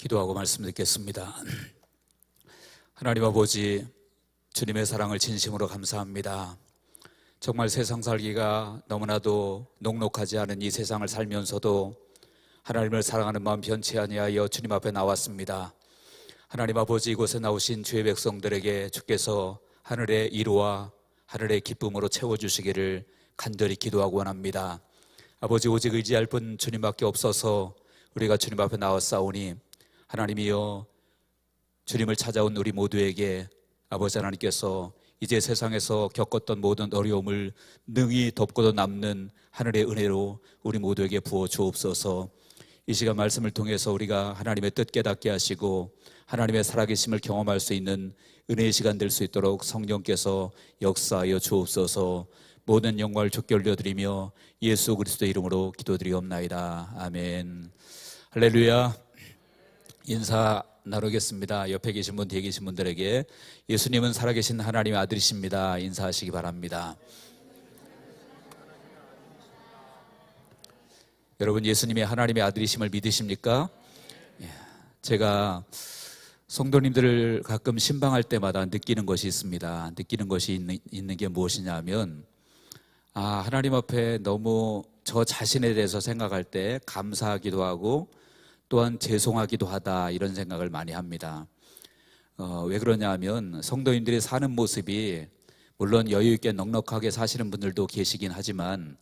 기도하고 말씀 듣겠습니다. 하나님 아버지, 주님의 사랑을 진심으로 감사합니다. 정말 세상 살기가 너무나도 녹록하지 않은 이 세상을 살면서도 하나님을 사랑하는 마음 변치 아니하여 주님 앞에 나왔습니다. 하나님 아버지, 이곳에 나오신 주의 백성들에게 주께서 하늘의 위로와 하늘의 기쁨으로 채워주시기를 간절히 기도하고 원합니다. 아버지, 오직 의지할 분 주님밖에 없어서 우리가 주님 앞에 나왔사오니 하나님이여, 주님을 찾아온 우리 모두에게 아버지 하나님께서 이제 세상에서 겪었던 모든 어려움을 능히 덮고도 남는 하늘의 은혜로 우리 모두에게 부어 주옵소서. 이 시간 말씀을 통해서 우리가 하나님의 뜻 깨닫게 하시고 하나님의 살아계심을 경험할 수 있는 은혜의 시간 될 수 있도록 성령께서 역사하여 주옵소서. 모든 영광을 주께 올려드리며 예수 그리스도의 이름으로 기도드리옵나이다. 아멘. 할렐루야. 인사 나누겠습니다. 옆에 계신 분, 뒤에 계신 분들에게 예수님은 살아계신 하나님의 아들이십니다. 인사하시기 바랍니다. 여러분, 예수님이 하나님의 아들이심을 믿으십니까? 제가 성도님들을 가끔 신방할 때마다 느끼는 것이 있습니다. 느끼는 것이 있는 게 무엇이냐면, 하나님 앞에 너무 저 자신에 대해서 생각할 때 감사하기도 하고 또한 죄송하기도 하다, 이런 생각을 많이 합니다. 왜 그러냐 하면 성도님들이 사는 모습이 물론 여유 있게 넉넉하게 사시는 분들도 계시긴 하지만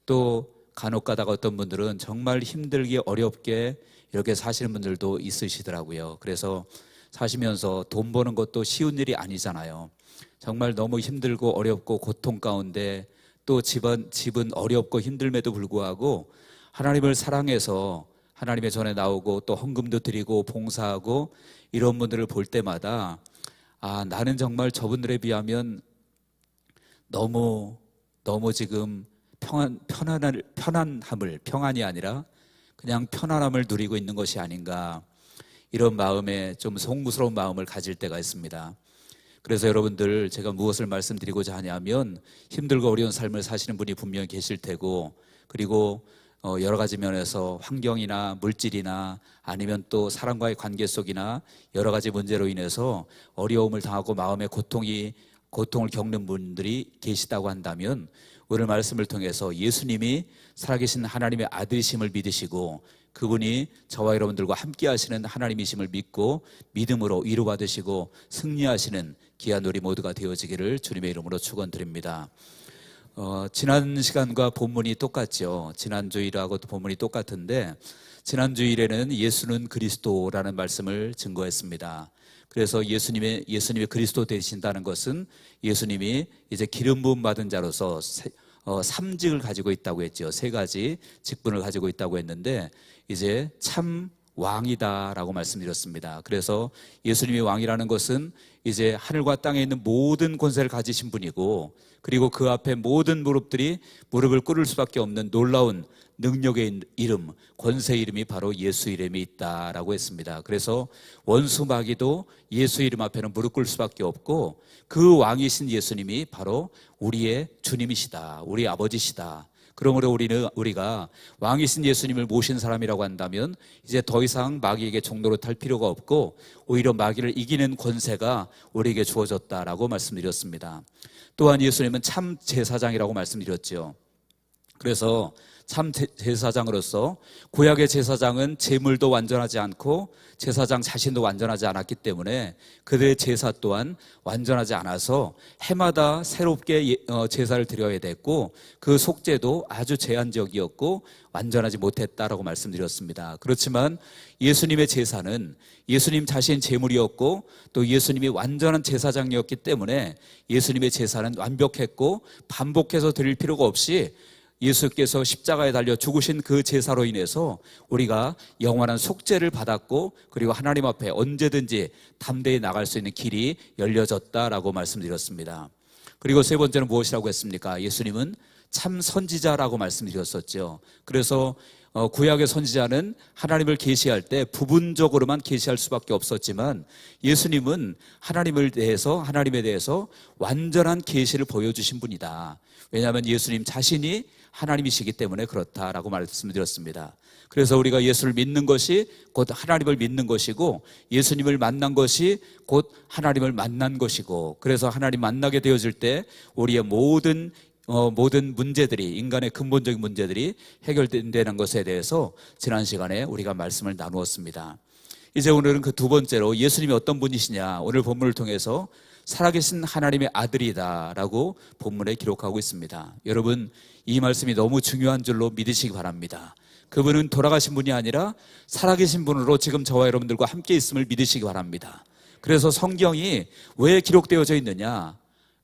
또 간혹 가다가 어떤 분들은 정말 힘들게 어렵게 이렇게 사시는 분들도 있으시더라고요. 그래서 사시면서 돈 버는 것도 쉬운 일이 아니잖아요. 정말 너무 힘들고 어렵고 고통 가운데 또 집은 어렵고 힘듦에도 불구하고 하나님을 사랑해서 하나님의 전에 나오고 또 헌금도 드리고 봉사하고 이런 분들을 볼 때마다 나는 정말 저분들에 비하면 너무 지금 평안이 아니라 그냥 편안함을 누리고 있는 것이 아닌가, 이런 마음에 좀 송구스러운 마음을 가질 때가 있습니다. 그래서 여러분들, 제가 무엇을 말씀드리고자 하냐면 힘들고 어려운 삶을 사시는 분이 분명히 계실 테고, 그리고 여러 가지 면에서 환경이나 물질이나 아니면 또 사람과의 관계 속이나 여러 가지 문제로 인해서 어려움을 당하고 마음의 고통을 겪는 분들이 계시다고 한다면 오늘 말씀을 통해서 예수님이 살아계신 하나님의 아들이심을 믿으시고 그분이 저와 여러분들과 함께 하시는 하나님이심을 믿고 믿음으로 위로받으시고 승리하시는 귀한 우리 모두가 되어지기를 주님의 이름으로 축원드립니다. 지난 시간과 본문이 똑같죠. 지난 주일하고 본문이 똑같은데, 지난 주일에는 예수는 그리스도라는 말씀을 증거했습니다. 그래서 예수님의 그리스도 되신다는 것은 예수님이 이제 기름 부음 받은 자로서 삼직을 가지고 있다고 했죠. 세 가지 직분을 가지고 있다고 했는데 이제 참 왕이다라고 말씀드렸습니다. 그래서 예수님이 왕이라는 것은 이제 하늘과 땅에 있는 모든 권세를 가지신 분이고, 그리고 그 앞에 모든 무릎을 꿇을 수밖에 없는 놀라운 능력의 이름, 권세의 이름이 바로 예수 이름이 있다라고 했습니다. 그래서 원수 마귀도 예수 이름 앞에는 무릎 꿇을 수밖에 없고, 그 왕이신 예수님이 바로 우리의 주님이시다, 우리 아버지시다. 그러므로 우리가 왕이신 예수님을 모신 사람이라고 한다면 이제 더 이상 마귀에게 종로로 탈 필요가 없고 오히려 마귀를 이기는 권세가 우리에게 주어졌다라고 말씀드렸습니다. 또한 예수님은 참 제사장이라고 말씀드렸죠. 그래서 참 제사장으로서, 구약의 제사장은 제물도 완전하지 않고 제사장 자신도 완전하지 않았기 때문에 그들의 제사 또한 완전하지 않아서 해마다 새롭게 제사를 드려야 됐고, 그 속죄도 아주 제한적이었고 완전하지 못했다라고 말씀드렸습니다. 그렇지만 예수님의 제사는 예수님 자신 제물이었고 또 예수님이 완전한 제사장이었기 때문에 예수님의 제사는 완벽했고 반복해서 드릴 필요가 없이 예수께서 십자가에 달려 죽으신 그 제사로 인해서 우리가 영원한 속죄를 받았고, 그리고 하나님 앞에 언제든지 담대히 나갈 수 있는 길이 열려졌다라고 말씀드렸습니다. 그리고 세 번째는 무엇이라고 했습니까? 예수님은 참 선지자라고 말씀드렸었죠. 그래서 구약의 선지자는 하나님을 계시할 때 부분적으로만 계시할 수밖에 없었지만 예수님은 하나님에 대해서 완전한 계시를 보여주신 분이다. 왜냐하면 예수님 자신이 하나님이시기 때문에 그렇다라고 말씀드렸습니다. 그래서 우리가 예수를 믿는 것이 곧 하나님을 믿는 것이고, 예수님을 만난 것이 곧 하나님을 만난 것이고, 그래서 하나님 만나게 되어질 때 우리의 모든 문제들이, 인간의 근본적인 문제들이 해결된다는 것에 대해서 지난 시간에 우리가 말씀을 나누었습니다. 이제 오늘은 그 두 번째로 예수님이 어떤 분이시냐, 오늘 본문을 통해서 살아계신 하나님의 아들이다라고 본문에 기록하고 있습니다. 여러분, 이 말씀이 너무 중요한 줄로 믿으시기 바랍니다. 그분은 돌아가신 분이 아니라 살아계신 분으로 지금 저와 여러분들과 함께 있음을 믿으시기 바랍니다. 그래서 성경이 왜 기록되어져 있느냐,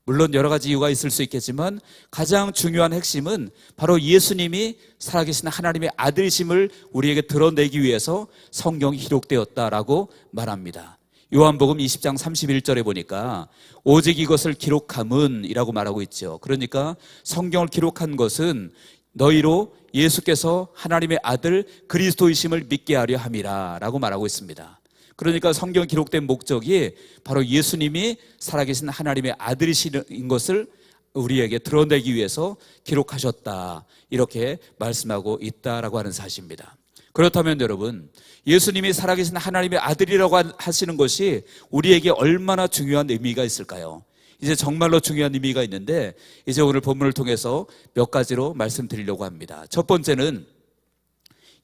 물론 여러 가지 이유가 있을 수 있겠지만 가장 중요한 핵심은 바로 예수님이 살아계신 하나님의 아들이심을 우리에게 드러내기 위해서 성경이 기록되었다라고 말합니다. 요한복음 20장 31절에 보니까 오직 이것을 기록함은 이라고 말하고 있죠. 그러니까 성경을 기록한 것은 너희로 예수께서 하나님의 아들 그리스도이심을 믿게 하려 함이라 라고 말하고 있습니다. 그러니까 성경 기록된 목적이 바로 예수님이 살아계신 하나님의 아들이신 것을 우리에게 드러내기 위해서 기록하셨다, 이렇게 말씀하고 있다라고 하는 사실입니다. 그렇다면 여러분, 예수님이 살아계신 하나님의 아들이라고 하시는 것이 우리에게 얼마나 중요한 의미가 있을까요? 이제 정말로 중요한 의미가 있는데, 이제 오늘 본문을 통해서 몇 가지로 말씀드리려고 합니다. 첫 번째는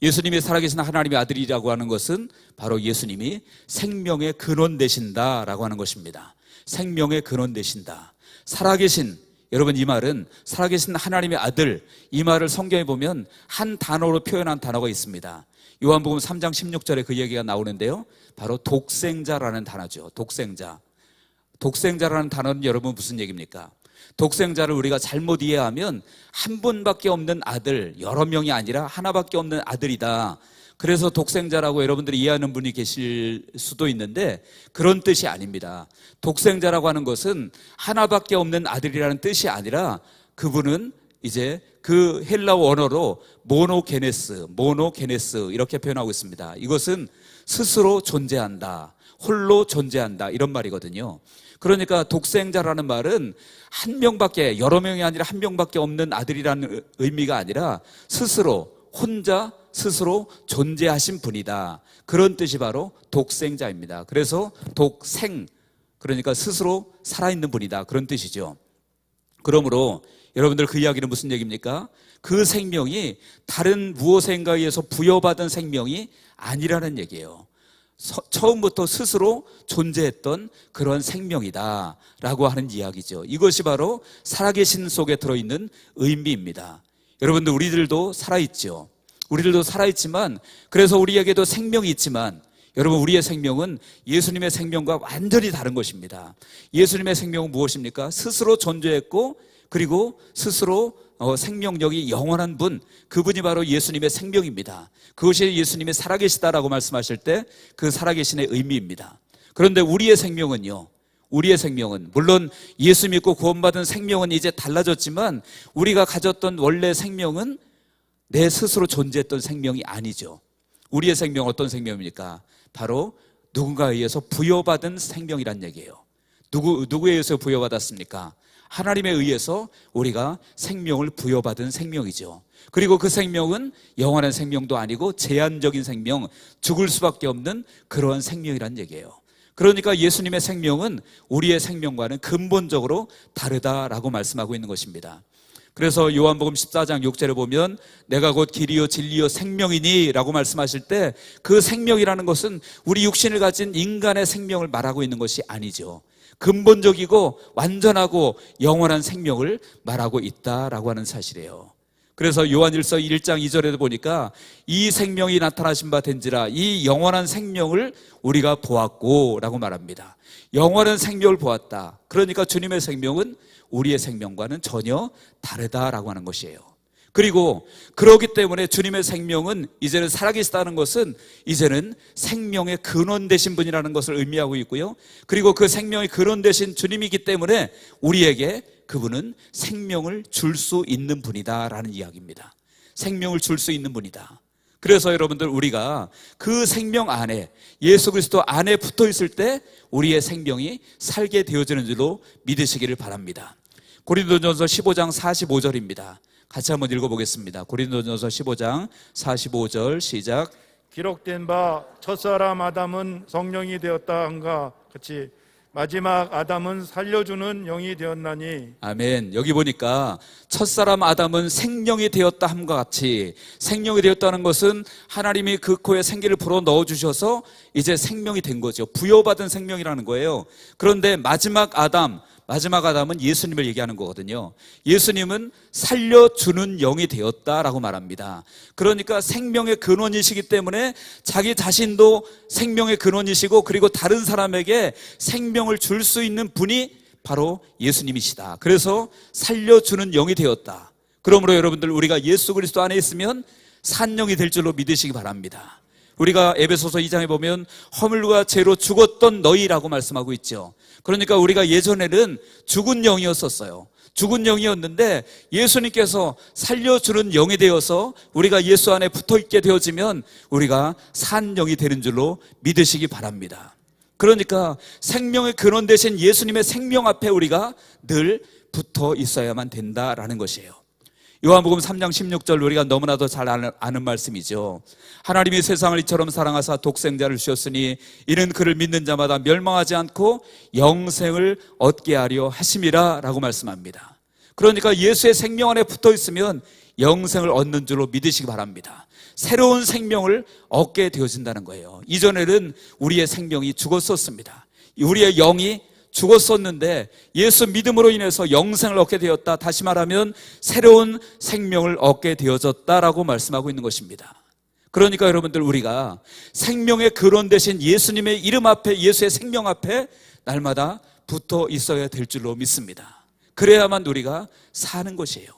예수님이 살아계신 하나님의 아들이라고 하는 것은 바로 예수님이 생명의 근원 되신다라고 하는 것입니다. 생명의 근원 되신다. 살아계신, 여러분, 이 말은 살아계신 하나님의 아들, 이 말을 성경에 보면 한 단어로 표현한 단어가 있습니다. 요한복음 3장 16절에 그 얘기가 나오는데요, 바로 독생자라는 단어죠. 독생자라는 단어는 여러분 무슨 얘기입니까? 독생자를 우리가 잘못 이해하면 한 분밖에 없는 아들, 여러 명이 아니라 하나밖에 없는 아들이다. 그래서 독생자라고 여러분들이 이해하는 분이 계실 수도 있는데 그런 뜻이 아닙니다. 독생자라고 하는 것은 하나밖에 없는 아들이라는 뜻이 아니라 그분은 이제 그 헬라어 언어로 모노게네스 이렇게 표현하고 있습니다. 이것은 스스로 존재한다, 홀로 존재한다, 이런 말이거든요. 그러니까 독생자라는 말은 한 명밖에, 여러 명이 아니라 한 명밖에 없는 아들이라는 의미가 아니라 혼자 스스로 존재하신 분이다, 그런 뜻이 바로 독생자입니다. 그래서 독생, 그러니까 스스로 살아있는 분이다, 그런 뜻이죠. 그러므로 여러분들 그 이야기는 무슨 얘기입니까? 그 생명이 다른 무엇인가에 의해서 부여받은 생명이 아니라는 얘기예요. 처음부터 스스로 존재했던 그런 생명이다라고 하는 이야기죠. 이것이 바로 살아계신 속에 들어있는 의미입니다. 여러분들, 우리들도 살아있죠. 우리들도 살아있지만, 그래서 우리에게도 생명이 있지만, 여러분, 우리의 생명은 예수님의 생명과 완전히 다른 것입니다. 예수님의 생명은 무엇입니까? 스스로 존재했고, 그리고 스스로 생명력이 영원한 분, 그분이 바로 예수님의 생명입니다. 그것이 예수님이 살아계시다라고 말씀하실 때 그 살아계신의 의미입니다. 그런데 우리의 생명은요, 물론 예수 믿고 구원받은 생명은 이제 달라졌지만 우리가 가졌던 원래 생명은 내 스스로 존재했던 생명이 아니죠. 우리의 생명은 어떤 생명입니까? 바로 누군가에 의해서 부여받은 생명이란 얘기예요. 누구에 의해서 부여받았습니까? 하나님에 의해서 우리가 생명을 부여받은 생명이죠. 그리고 그 생명은 영원한 생명도 아니고 제한적인 생명, 죽을 수밖에 없는 그러한 생명이란 얘기예요. 그러니까 예수님의 생명은 우리의 생명과는 근본적으로 다르다라고 말씀하고 있는 것입니다. 그래서 요한복음 14장 6절에 보면 내가 곧 길이요 진리요 생명이니 라고 말씀하실 때 그 생명이라는 것은 우리 육신을 가진 인간의 생명을 말하고 있는 것이 아니죠. 근본적이고 완전하고 영원한 생명을 말하고 있다라고 하는 사실이에요. 그래서 요한일서 1장 2절에도 보니까 이 생명이 나타나신 바 된지라, 이 영원한 생명을 우리가 보았고 라고 말합니다. 영원한 생명을 보았다. 그러니까 주님의 생명은 우리의 생명과는 전혀 다르다라고 하는 것이에요. 그리고 그렇기 때문에 주님의 생명은 이제는 살아계시다는 것은 이제는 생명의 근원 되신 분이라는 것을 의미하고 있고요. 그리고 그 생명의 근원 되신 주님이기 때문에 우리에게 그분은 생명을 줄 수 있는 분이다라는 이야기입니다. 생명을 줄 수 있는 분이다. 그래서 여러분들 우리가 그 생명 안에 예수 그리스도 안에 붙어 있을 때 우리의 생명이 살게 되어지는 줄로 믿으시기를 바랍니다. 고린도전서 15장 45절입니다. 같이 한번 읽어보겠습니다. 고린도전서 15장 45절 시작. 기록된 바 첫사람 아담은 성령이 되었다 한가 같이 마지막 아담은 살려주는 영이 되었나니. 아멘. 여기 보니까 첫사람 아담은 생명이 되었다 함과 같이, 생명이 되었다는 것은 하나님이 그 코에 생기를 불어 넣어주셔서 이제 생명이 된 거죠. 부여받은 생명이라는 거예요. 그런데 마지막 아담은 예수님을 얘기하는 거거든요. 예수님은 살려주는 영이 되었다라고 말합니다. 그러니까 생명의 근원이시기 때문에 자기 자신도 생명의 근원이시고, 그리고 다른 사람에게 생명을 줄 수 있는 분이 바로 예수님이시다. 그래서 살려주는 영이 되었다. 그러므로 여러분들, 우리가 예수 그리스도 안에 있으면 산 영이 될 줄로 믿으시기 바랍니다. 우리가 에베소서 2장에 보면 허물과 죄로 죽었던 너희라고 말씀하고 있죠. 그러니까 우리가 예전에는 죽은 영이었었어요. 죽은 영이었는데 예수님께서 살려주는 영이 되어서 우리가 예수 안에 붙어있게 되어지면 우리가 산 영이 되는 줄로 믿으시기 바랍니다. 그러니까 생명의 근원 되신 예수님의 생명 앞에 우리가 늘 붙어 있어야만 된다라는 것이에요. 요한복음 3장 16절, 우리가 너무나도 잘 아는 말씀이죠. 하나님이 세상을 이처럼 사랑하사 독생자를 주셨으니 이는 그를 믿는 자마다 멸망하지 않고 영생을 얻게 하려 하심이라 라고 말씀합니다. 그러니까 예수의 생명 안에 붙어 있으면 영생을 얻는 줄로 믿으시기 바랍니다. 새로운 생명을 얻게 되어진다는 거예요. 이전에는 우리의 생명이 죽었었습니다. 우리의 영이 죽었었는데 예수 믿음으로 인해서 영생을 얻게 되었다. 다시 말하면 새로운 생명을 얻게 되어졌다라고 말씀하고 있는 것입니다. 그러니까 여러분들, 우리가 생명의 근원 되신 예수님의 이름 앞에, 예수의 생명 앞에 날마다 붙어 있어야 될 줄로 믿습니다. 그래야만 우리가 사는 것이에요.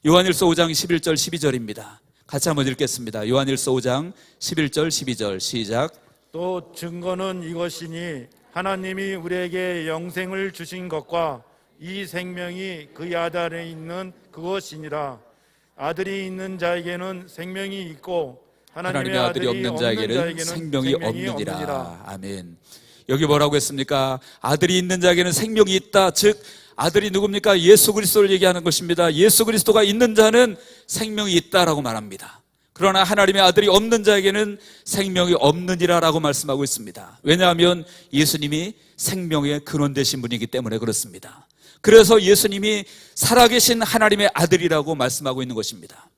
요한일서 5장 11절 12절입니다. 같이 한번 읽겠습니다. 요한일서 5장 11절 12절 시작. 또 증거는 이것이니 하나님이 우리에게 영생을 주신 것과 이 생명이 그의 아들에 있는 그것이니라. 아들이 있는 자에게는 생명이 있고 하나님의 아들이 없는 자에게는 생명이 없느니라. 아멘. 여기 뭐라고 했습니까? 아들이 있는 자에게는 생명이 있다. 즉 아들이 누굽니까? 예수 그리스도를 얘기하는 것입니다. 예수 그리스도가 있는 자는 생명이 있다라고 말합니다. 그러나 하나님의 아들이 없는 자에게는 생명이 없느니라라고 말씀하고 있습니다. 왜냐하면 예수님이 생명의 근원 되신 분이기 때문에 그렇습니다. 그래서 예수님이 살아계신 하나님의 아들이라고 말씀하고 있는 것입니다.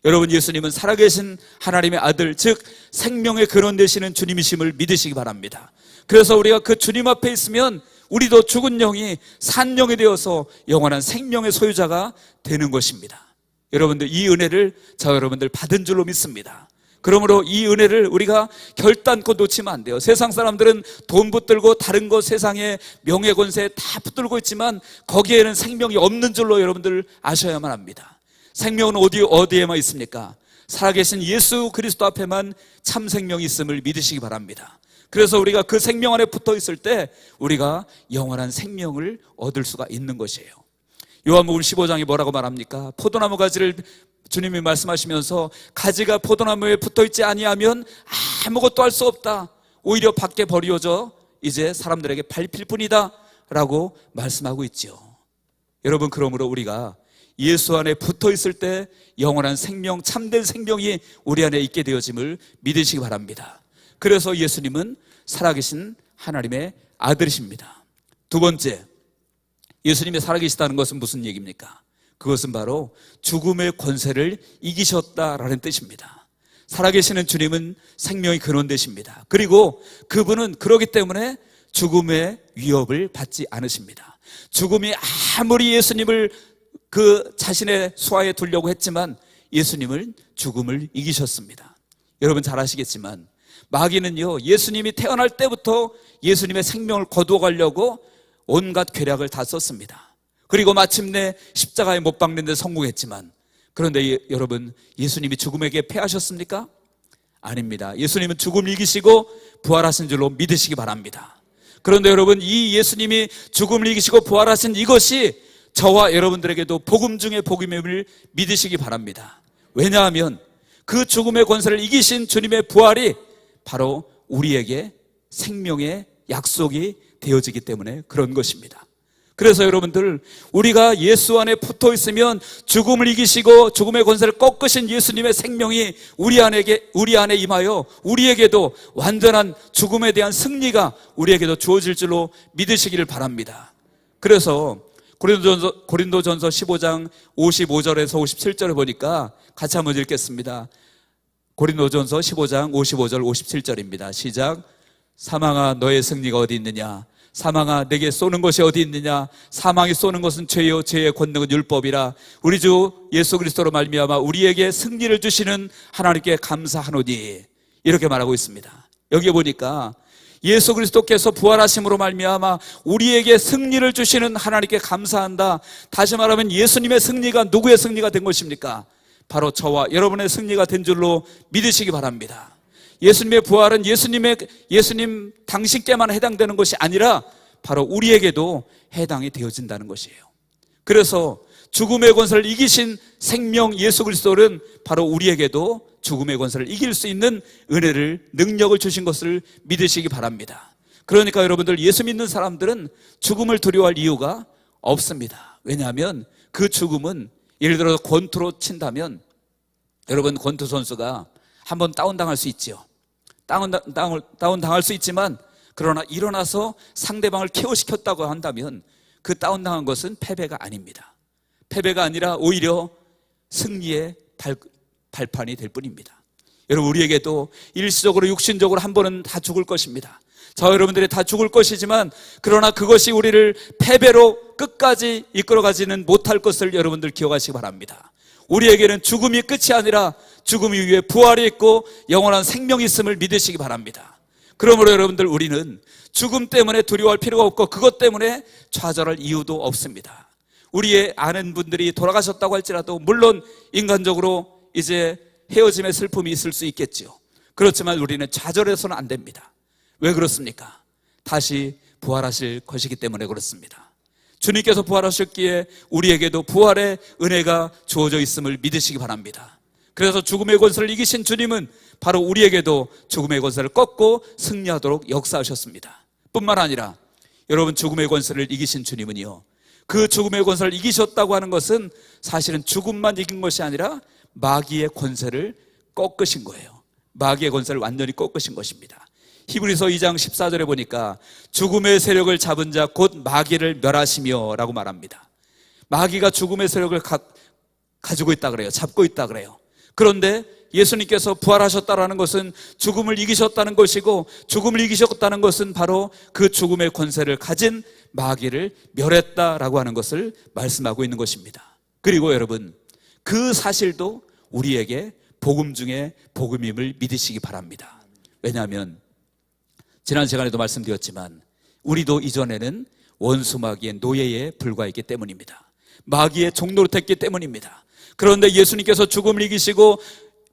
여러분, 예수님은 살아계신 하나님의 아들, 즉 생명의 근원 되시는 주님이심을 믿으시기 바랍니다. 그래서 우리가 그 주님 앞에 있으면 우리도 죽은 영이 산 영이 되어서 영원한 생명의 소유자가 되는 것입니다. 여러분들, 이 은혜를 여러분들 받은 줄로 믿습니다. 그러므로 이 은혜를 우리가 결단코 놓치면 안 돼요. 세상 사람들은 돈 붙들고 다른 것, 세상에 명예 권세 다 붙들고 있지만 거기에는 생명이 없는 줄로 여러분들 아셔야만 합니다. 생명은 어디에만 있습니까? 살아계신 예수 그리스도 앞에만 참 생명이 있음을 믿으시기 바랍니다. 그래서 우리가 그 생명 안에 붙어 있을 때 우리가 영원한 생명을 얻을 수가 있는 것이에요. 요한복음 15장이 뭐라고 말합니까? 포도나무 가지를 주님이 말씀하시면서 가지가 포도나무에 붙어있지 아니하면 아무것도 할 수 없다. 오히려 밖에 버려져 이제 사람들에게 밟힐 뿐이다 라고 말씀하고 있죠. 여러분, 그러므로 우리가 예수 안에 붙어 있을 때 영원한 생명, 참된 생명이 우리 안에 있게 되어짐을 믿으시기 바랍니다. 그래서 예수님은 살아계신 하나님의 아들이십니다. 두 번째, 예수님이 살아계시다는 것은 무슨 얘기입니까? 그것은 바로 죽음의 권세를 이기셨다라는 뜻입니다. 살아계시는 주님은 생명의 근원 되십니다. 그리고 그분은 그렇기 때문에 죽음의 위협을 받지 않으십니다. 죽음이 아무리 예수님을 그 자신의 수하에 두려고 했지만 예수님은 죽음을 이기셨습니다. 여러분 잘 아시겠지만 마귀는요, 예수님이 태어날 때부터 예수님의 생명을 거두어 가려고 온갖 괴략을 다 썼습니다. 그리고 마침내 십자가에 못 박는 데 성공했지만, 그런데 여러분, 예수님이 죽음에게 패하셨습니까? 아닙니다. 예수님은 죽음을 이기시고 부활하신 줄로 믿으시기 바랍니다. 그런데 여러분, 이 예수님이 죽음을 이기시고 부활하신 이것이 저와 여러분들에게도 복음 중에 복음임을 믿으시기 바랍니다. 왜냐하면 그 죽음의 권세를 이기신 주님의 부활이 바로 우리에게 생명의 약속이 되어지기 때문에 그런 것입니다. 그래서 여러분들, 우리가 예수 안에 붙어 있으면 죽음을 이기시고 죽음의 권세를 꺾으신 예수님의 생명이 우리 안에 임하여 우리에게도 완전한 죽음에 대한 승리가 우리에게도 주어질 줄로 믿으시기를 바랍니다. 그래서 고린도전서 15장 55절에서 57절을 보니까 같이 한번 읽겠습니다. 고린도전서 15장 55절 57절입니다. 시작. 사망아, 너의 승리가 어디 있느냐? 사망아, 내게 쏘는 것이 어디 있느냐? 사망이 쏘는 것은 죄요, 죄의 권능은 율법이라. 우리 주 예수 그리스도로 말미암아 우리에게 승리를 주시는 하나님께 감사하노니. 이렇게 말하고 있습니다. 여기 보니까 예수 그리스도께서 부활하심으로 말미암아 우리에게 승리를 주시는 하나님께 감사한다. 다시 말하면 예수님의 승리가 누구의 승리가 된 것입니까? 바로 저와 여러분의 승리가 된 줄로 믿으시기 바랍니다. 예수님의 부활은 예수님 당신께만 해당되는 것이 아니라 바로 우리에게도 해당이 되어진다는 것이에요. 그래서 죽음의 권세를 이기신 생명 예수 그리스도는 바로 우리에게도 죽음의 권세를 이길 수 있는 은혜를, 능력을 주신 것을 믿으시기 바랍니다. 그러니까 여러분들, 예수 믿는 사람들은 죽음을 두려워할 이유가 없습니다. 왜냐하면 그 죽음은, 예를 들어서 권투로 친다면 여러분, 권투 선수가 한번 다운당할 수 있죠. 다운당할 수 있지만, 그러나 일어나서 상대방을 KO시켰다고 한다면 그 다운당한 것은 패배가 아닙니다. 패배가 아니라 오히려 승리의 발판이 될 뿐입니다. 여러분, 우리에게도 일시적으로 육신적으로 한 번은 다 죽을 것입니다. 저와 여러분들이 다 죽을 것이지만, 그러나 그것이 우리를 패배로 끝까지 이끌어가지는 못할 것을 여러분들 기억하시기 바랍니다. 우리에게는 죽음이 끝이 아니라 죽음 이후에 부활이 있고 영원한 생명이 있음을 믿으시기 바랍니다. 그러므로 여러분들, 우리는 죽음 때문에 두려워할 필요가 없고 그것 때문에 좌절할 이유도 없습니다. 우리의 아는 분들이 돌아가셨다고 할지라도 물론 인간적으로 이제 헤어짐의 슬픔이 있을 수 있겠지요. 그렇지만 우리는 좌절해서는 안 됩니다. 왜 그렇습니까? 다시 부활하실 것이기 때문에 그렇습니다. 주님께서 부활하셨기에 우리에게도 부활의 은혜가 주어져 있음을 믿으시기 바랍니다. 그래서 죽음의 권세를 이기신 주님은 바로 우리에게도 죽음의 권세를 꺾고 승리하도록 역사하셨습니다. 뿐만 아니라 여러분, 죽음의 권세를 이기신 주님은요, 그 죽음의 권세를 이기셨다고 하는 것은 사실은 죽음만 이긴 것이 아니라 마귀의 권세를 꺾으신 거예요. 마귀의 권세를 완전히 꺾으신 것입니다. 히브리서 2장 14절에 보니까 죽음의 세력을 잡은 자 곧 마귀를 멸하시며 라고 말합니다. 마귀가 죽음의 세력을 가지고 있다 그래요. 잡고 있다 그래요. 그런데 예수님께서 부활하셨다라는 것은 죽음을 이기셨다는 것이고, 죽음을 이기셨다는 것은 바로 그 죽음의 권세를 가진 마귀를 멸했다라고 하는 것을 말씀하고 있는 것입니다. 그리고 여러분, 그 사실도 우리에게 복음 중에 복음임을 믿으시기 바랍니다. 왜냐하면 지난 시간에도 말씀드렸지만 우리도 이전에는 원수 마귀의 노예에 불과했기 때문입니다. 마귀의 종노릇했기 때문입니다. 그런데 예수님께서 죽음을 이기시고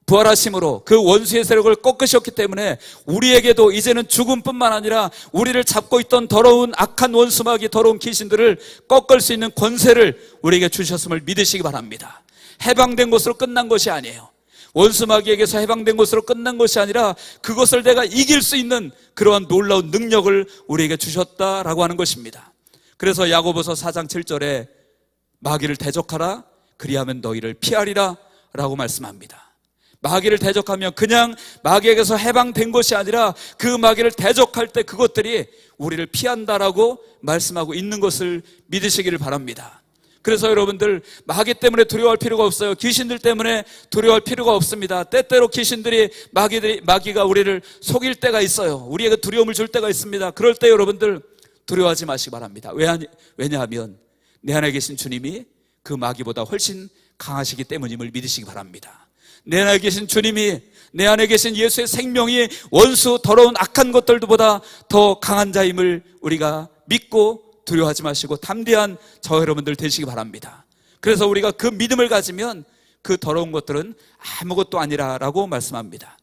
부활하심으로 그 원수의 세력을 꺾으셨기 때문에 우리에게도 이제는 죽음뿐만 아니라 우리를 잡고 있던 더러운 악한 원수 마귀, 더러운 귀신들을 꺾을 수 있는 권세를 우리에게 주셨음을 믿으시기 바랍니다. 해방된 것으로 끝난 것이 아니에요. 원수 마귀에게서 해방된 것으로 끝난 것이 아니라 그것을 내가 이길 수 있는 그러한 놀라운 능력을 우리에게 주셨다라고 하는 것입니다. 그래서 야고보서 4장 7절에 마귀를 대적하라, 그리하면 너희를 피하리라 라고 말씀합니다. 마귀를 대적하면 그냥 마귀에게서 해방된 것이 아니라 그 마귀를 대적할 때 그것들이 우리를 피한다라고 말씀하고 있는 것을 믿으시기를 바랍니다. 그래서 여러분들, 마귀 때문에 두려워할 필요가 없어요. 귀신들 때문에 두려워할 필요가 없습니다. 때때로 귀신들이, 마귀가 우리를 속일 때가 있어요. 우리에게 두려움을 줄 때가 있습니다. 그럴 때 여러분들 두려워하지 마시기 바랍니다. 왜냐하면 내 안에 계신 주님이 그 마귀보다 훨씬 강하시기 때문임을 믿으시기 바랍니다. 내 안에 계신 주님이, 내 안에 계신 예수의 생명이 원수, 더러운 악한 것들보다 더 강한 자임을 우리가 믿고 두려워하지 마시고 담대한 저와 여러분들 되시기 바랍니다. 그래서 우리가 그 믿음을 가지면 그 더러운 것들은 아무것도 아니라라고 말씀합니다.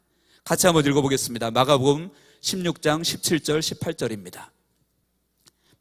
같이 한번 읽어보겠습니다. 마가복음 16장 17절 18절입니다.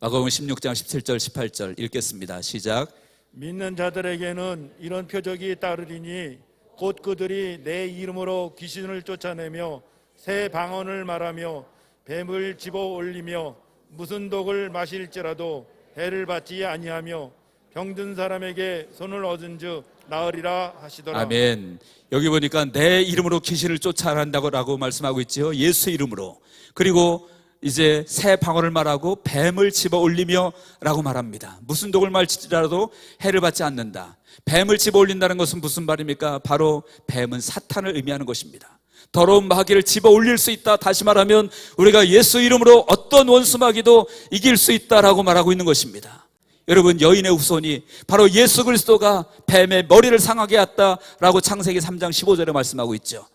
마가복음 16장 17절 18절 읽겠습니다. 시작. 믿는 자들에게는 이런 표적이 따르리니 곧 그들이 내 이름으로 귀신을 쫓아내며 새 방언을 말하며 뱀을 집어 올리며 무슨 독을 마실지라도 해를 받지 아니하며 병든 사람에게 손을 얻은즉 나으리라 하시더라. 아멘. 여기 보니까 내 이름으로 귀신을 쫓아낸다고 말씀하고 있죠. 예수 이름으로. 그리고 이제 새 방언을 말하고 뱀을 집어 올리며 라고 말합니다. 무슨 독을 말지라도 해를 받지 않는다. 뱀을 집어 올린다는 것은 무슨 말입니까? 바로 뱀은 사탄을 의미하는 것입니다. 더러운 마귀를 집어 올릴 수 있다. 다시 말하면 우리가 예수 이름으로 어떤 원수 마귀도 이길 수 있다라고 말하고 있는 것입니다. 여러분, 여인의 후손이 바로 예수 그리스도가 뱀의 머리를 상하게 했다라고 창세기 3장 15절에 말씀하고 있죠.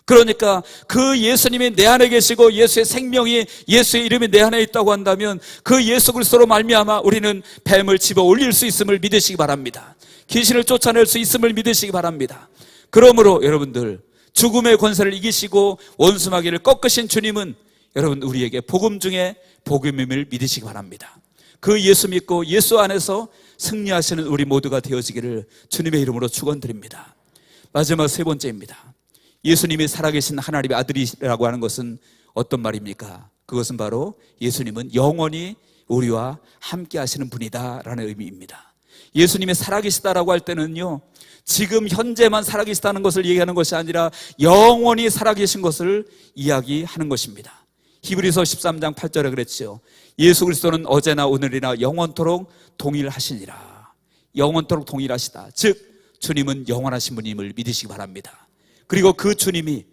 그러니까 그 예수님이 내 안에 계시고 예수의 생명이, 예수의 이름이 내 안에 있다고 한다면 그 예수 그리스도로 말미암아 우리는 뱀을 집어 올릴 수 있음을 믿으시기 바랍니다. 귀신을 쫓아낼 수 있음을 믿으시기 바랍니다. 그러므로 여러분들, 죽음의 권세를 이기시고 원수 마귀를 꺾으신 주님은 여러분 우리에게 복음 중에 복음임을 믿으시기 바랍니다. 그 예수 믿고 예수 안에서 승리하시는 우리 모두가 되어지기를 주님의 이름으로 축원드립니다. 마지막 세 번째입니다. 예수님이 살아계신 하나님의 아들이라고 하는 것은 어떤 말입니까? 그것은 바로 예수님은 영원히 우리와 함께 하시는 분이다 라는 의미입니다. 예수님이 살아계시다라고 할 때는요, 지금 현재만 살아계시다는 것을 얘기하는 것이 아니라 영원히 살아계신 것을 이야기하는 것입니다. 히브리서 13장 8절에 그랬죠. 예수 그리스도는 어제나 오늘이나 영원토록 동일하시니라. 영원토록 동일하시다. 즉 주님은 영원하신 분임을 믿으시기 바랍니다. 그리고 그 주님이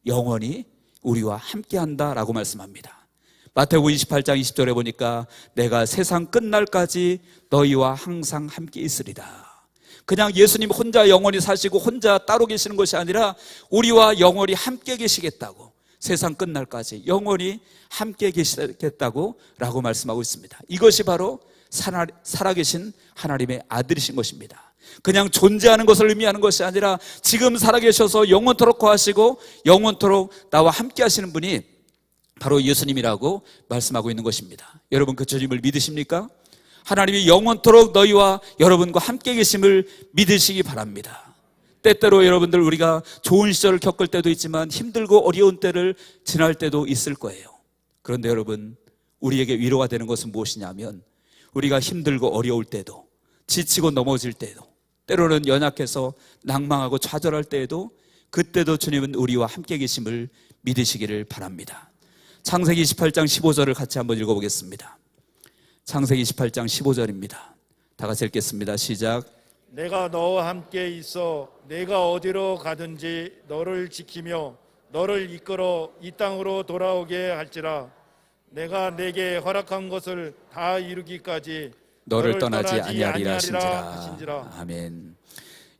영원히 우리와 함께한다라고 말씀합니다. 마태복음 28장 20절에 보니까 내가 세상 끝날까지 너희와 항상 함께 있으리다. 그냥 예수님 혼자 영원히 사시고 혼자 따로 계시는 것이 아니라 우리와 영원히 함께 계시겠다고, 세상 끝날까지 영원히 함께 계시겠다고 라고 말씀하고 있습니다. 이것이 바로 살아계신 하나님의 아들이신 것입니다. 그냥 존재하는 것을 의미하는 것이 아니라 지금 살아계셔서 영원토록 거하시고 영원토록 나와 함께 하시는 분이 바로 예수님이라고 말씀하고 있는 것입니다. 여러분, 그 주님을 믿으십니까? 하나님이 영원토록 너희와 여러분과 함께 계심을 믿으시기 바랍니다. 때때로 여러분들, 우리가 좋은 시절을 겪을 때도 있지만 힘들고 어려운 때를 지날 때도 있을 거예요. 그런데 여러분, 우리에게 위로가 되는 것은 무엇이냐면, 우리가 힘들고 어려울 때도, 지치고 넘어질 때도, 때로는 연약해서 낭망하고 좌절할 때에도, 그때도 주님은 우리와 함께 계심을 믿으시기를 바랍니다. 창세기 28장 15절을 같이 한번 읽어보겠습니다. 창세기 28장 15절입니다. 다 같이 읽겠습니다. 시작. 내가 너와 함께 있어 내가 어디로 가든지 너를 지키며 너를 이끌어 이 땅으로 돌아오게 할지라. 내가 내게 허락한 것을 다 이루기까지 너를 떠나지 아니하리라 하신지라. 아멘.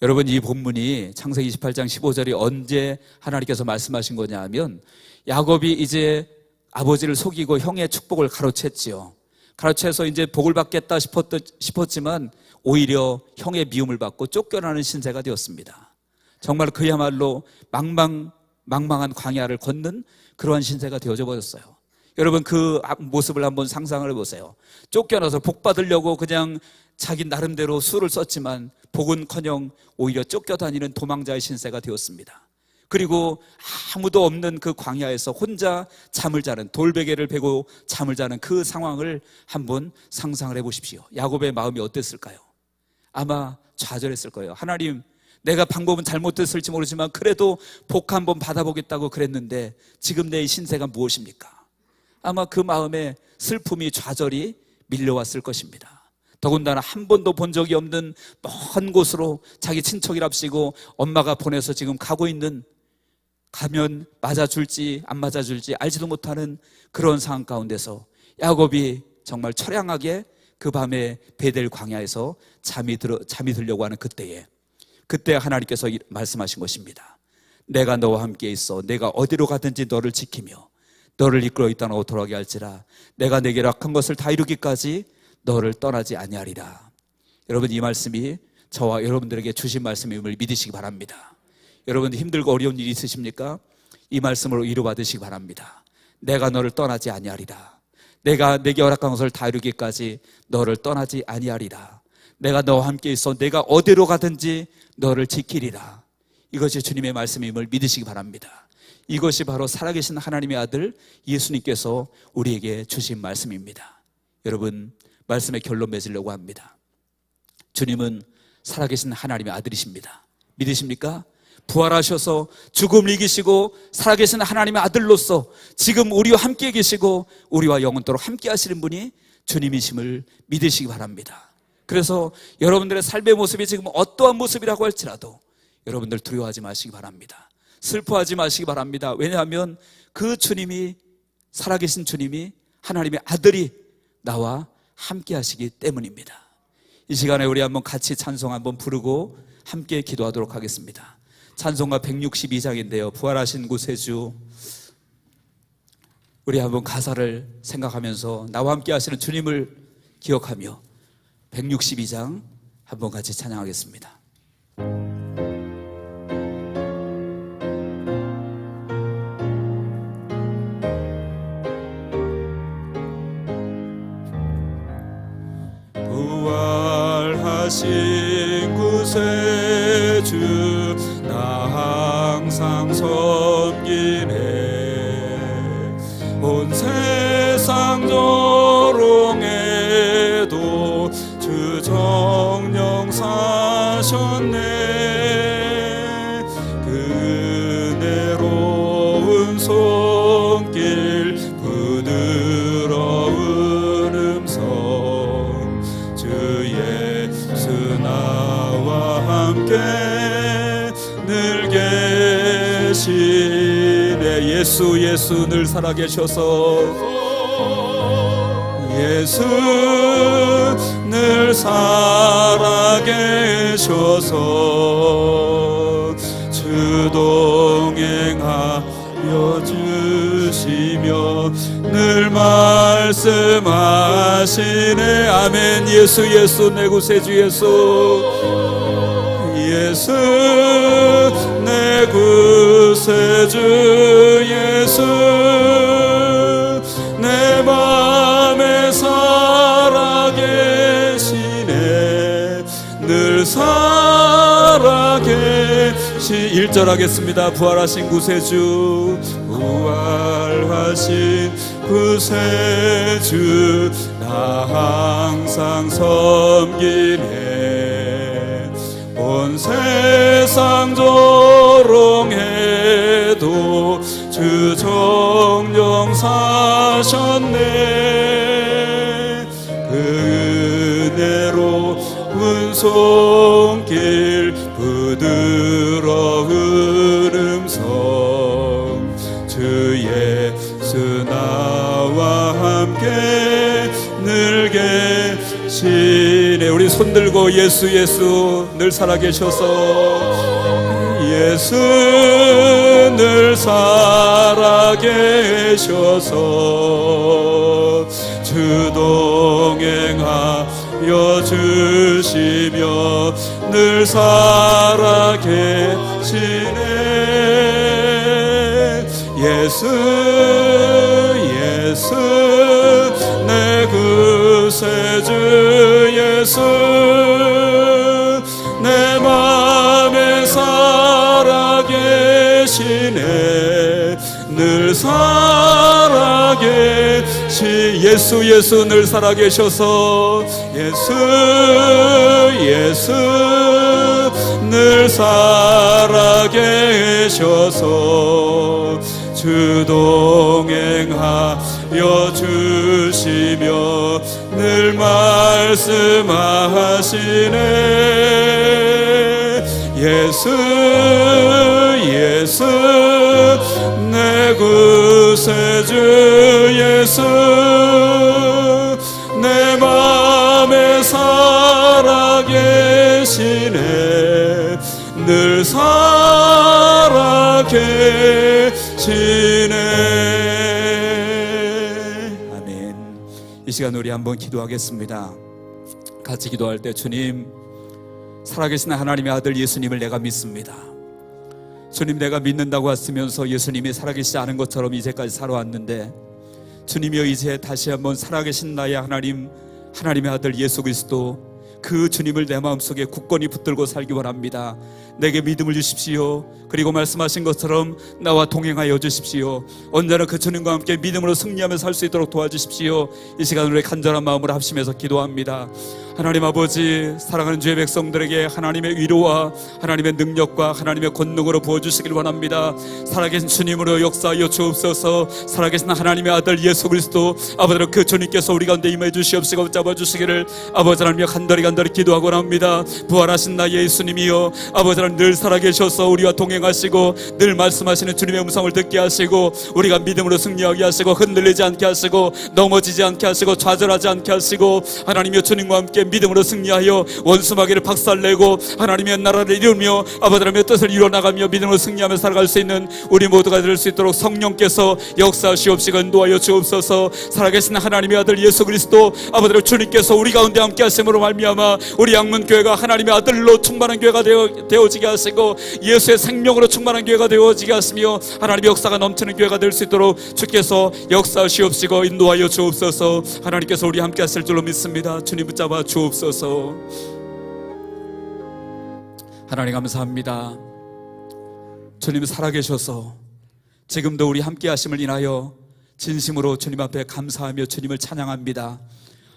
여러분, 이 본문이 창세기 28장 15절이 언제 하나님께서 말씀하신 거냐 하면, 야곱이 이제 아버지를 속이고 형의 축복을 가로챘지요. 가로채서 이제 복을 받겠다 싶었지만 오히려 형의 미움을 받고 쫓겨나는 신세가 되었습니다. 정말 그야말로 망망한 광야를 걷는 그러한 신세가 되어져 버렸어요. 여러분, 그 모습을 한번 상상을 해보세요. 쫓겨나서 복 받으려고 그냥 자기 나름대로 수를 썼지만 복은커녕 오히려 쫓겨다니는 도망자의 신세가 되었습니다. 그리고 아무도 없는 그 광야에서 혼자 잠을 자는, 돌베개를 베고 잠을 자는 그 상황을 한번 상상을 해보십시오. 야곱의 마음이 어땠을까요? 아마 좌절했을 거예요. 하나님, 내가 방법은 잘못됐을지 모르지만 그래도 복 한번 받아보겠다고 그랬는데 지금 내 신세가 무엇입니까? 아마 그 마음에 슬픔이, 좌절이 밀려왔을 것입니다. 더군다나 한 번도 본 적이 없는 먼 곳으로 자기 친척이랍시고 엄마가 보내서 지금 가고 있는, 가면 맞아줄지 안 맞아줄지 알지도 못하는 그런 상황 가운데서 야곱이 정말 처량하게 그 밤에 베델 광야에서 잠이 들려고 하는 그때 하나님께서 말씀하신 것입니다. 내가 너와 함께 있어 내가 어디로 가든지 너를 지키며 너를 이끌어 이 땅으로 돌아가게 할지라. 내가 내게 허락한 것을 다 이루기까지 너를 떠나지 아니하리라. 여러분, 이 말씀이 저와 여러분들에게 주신 말씀임을 믿으시기 바랍니다. 여러분, 힘들고 어려운 일이 있으십니까? 이 말씀으로 위로받으시기 바랍니다. 내가 너를 떠나지 아니하리라. 내가 내게 허락한 것을 다 이루기까지 너를 떠나지 아니하리라. 내가 너와 함께 있어 내가 어디로 가든지 너를 지키리라. 이것이 주님의 말씀임을 믿으시기 바랍니다. 이것이 바로 살아계신 하나님의 아들 예수님께서 우리에게 주신 말씀입니다. 여러분, 말씀의 결론 맺으려고 합니다. 주님은 살아계신 하나님의 아들이십니다. 믿으십니까? 부활하셔서 죽음을 이기시고 살아계신 하나님의 아들로서 지금 우리와 함께 계시고 우리와 영원토록 함께 하시는 분이 주님이심을 믿으시기 바랍니다. 그래서 여러분들의 삶의 모습이 지금 어떠한 모습이라고 할지라도 여러분들 두려워하지 마시기 바랍니다. 슬퍼하지 마시기 바랍니다. 왜냐하면 그 주님이, 살아계신 주님이, 하나님의 아들이 나와 함께 하시기 때문입니다. 이 시간에 우리 한번 같이 찬송 한번 부르고 함께 기도하도록 하겠습니다. 찬송가 162장인데요 부활하신 구세주, 우리 한번 가사를 생각하면서 나와 함께 하시는 주님을 기억하며 162장 한번 같이 찬양하겠습니다. 부활하신 구세주 나 항상 섬기네. 온 세상 조롱에도 주 정령 사셨네. 그 은혜로운 손길 부드러운 음성 주 예수 나와 함께 늘 계시네. 예수 늘 살아계셔서 예수 늘 살아계셔서 주 동행하여 주시며 늘 말씀하시네. 아멘. 예수 내 구세주 예수 내 구세주 예수 내 맘에 살아계시네. 늘 살아계시. 1절 하겠습니다. 부활하신 구세주 부활하신 구세주 나 항상 섬기네. 온 세상 조롱해도 주 정령 사셨네. 그 은혜로운 손길 부드러운 음성 주 예수 나와 함께 늘 계시네. 우리 손들고 예수 늘 살아계셔서 예수 늘 살아계셔서 주 동행하여 주시며 늘 살아계시네. 예수 내 구세주 예수 내 맘에 살아계시네. 늘 살아계시. 예수 늘 살아계셔서 예수 늘 살아계셔서 주 동행하여 주시며 늘 말씀하시네. 예수 내 구세주 예수 내 맘에 살아계시네. 늘 살아계시네. 아멘. 이 시간 우리 한번 기도하겠습니다. 같이 기도할 때 주님, 살아계신 하나님의 아들 예수님을 내가 믿습니다. 주님, 내가 믿는다고 했으면서 예수님이 살아계시지 않은 것처럼 이제까지 살아왔는데 주님이여 이제 다시 한번 살아계신 나의 하나님의 아들 예수 그리스도, 그 주님을 내 마음속에 굳건히 붙들고 살기 원합니다. 내게 믿음을 주십시오. 그리고 말씀하신 것처럼 나와 동행하여 주십시오. 언제나 그 주님과 함께 믿음으로 승리하며 살 수 있도록 도와주십시오. 이 시간 우리 간절한 마음으로 합심해서 기도합니다. 하나님 아버지, 사랑하는 주의 백성들에게 하나님의 위로와 하나님의 능력과 하나님의 권능으로 부어주시길 원합니다. 살아계신 주님으로 역사하여 주옵소서. 살아계신 하나님의 아들 예수 그리스도 아버지로 그 주님께서 우리 가운데 임해 주시옵시고 잡아주시기를 아버지 하나님 간절히 기도하고 합니다. 부활하신 나 예수님이여, 아버지 하나님 늘 살아계셔서 우리와 동행하시고 늘 말씀하시는 주님의 음성을 듣게 하시고 우리가 믿음으로 승리하게 하시고 흔들리지 않게 하시고 넘어지지 않게 하시고 좌절하지 않게 하시고 하나님의 주님과 함께 믿음으로 승리하여 원수마귀를 박살내고 하나님의 나라를 이루며 아버지 하나님의 뜻을 이루어나가며 믿음으로 승리하며 살아갈 수 있는 우리 모두가 될 수 있도록 성령께서 역사하시옵시고 인도하여 주옵소서. 살아계신 하나님의 아들 예수 그리스도 아버지 하나님 주님께서 우리 가운데 함께 하심으로 말미암아 우리 양문교회가 하나님의 아들로 충만한 교회가 되어지게 하시고 예수의 생명으로 충만한 교회가 되어지게 하시며 하나님의 역사가 넘치는 교회가 될 수 있도록 주께서 역사하시옵시고 인도하여 주옵소서. 하나님께서 우리 함께 하실 줄로 믿습니다. 주님 붙잡아 주옵소서. 하나님 감사합니다. 주님 살아계셔서 지금도 우리 함께 하심을 인하여 진심으로 주님 앞에 감사하며 주님을 찬양합니다.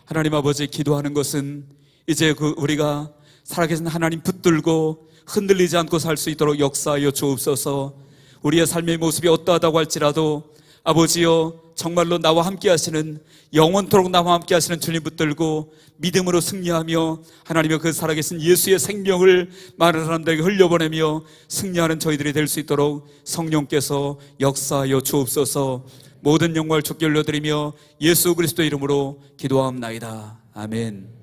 하나님 아버지, 기도하는 것은 이제 우리가 살아계신 하나님 붙들고 흔들리지 않고 살 수 있도록 역사하여 주옵소서. 우리의 삶의 모습이 어떠하다고 할지라도 아버지여, 정말로 나와 함께 하시는, 영원토록 나와 함께 하시는 주님 붙들고 믿음으로 승리하며 하나님의 그 살아계신 예수의 생명을 많은 사람들에게 흘려보내며 승리하는 저희들이 될 수 있도록 성령께서 역사하여 주옵소서. 모든 영광을 주께 올려드리며 예수 그리스도의 이름으로 기도하옵나이다. 아멘.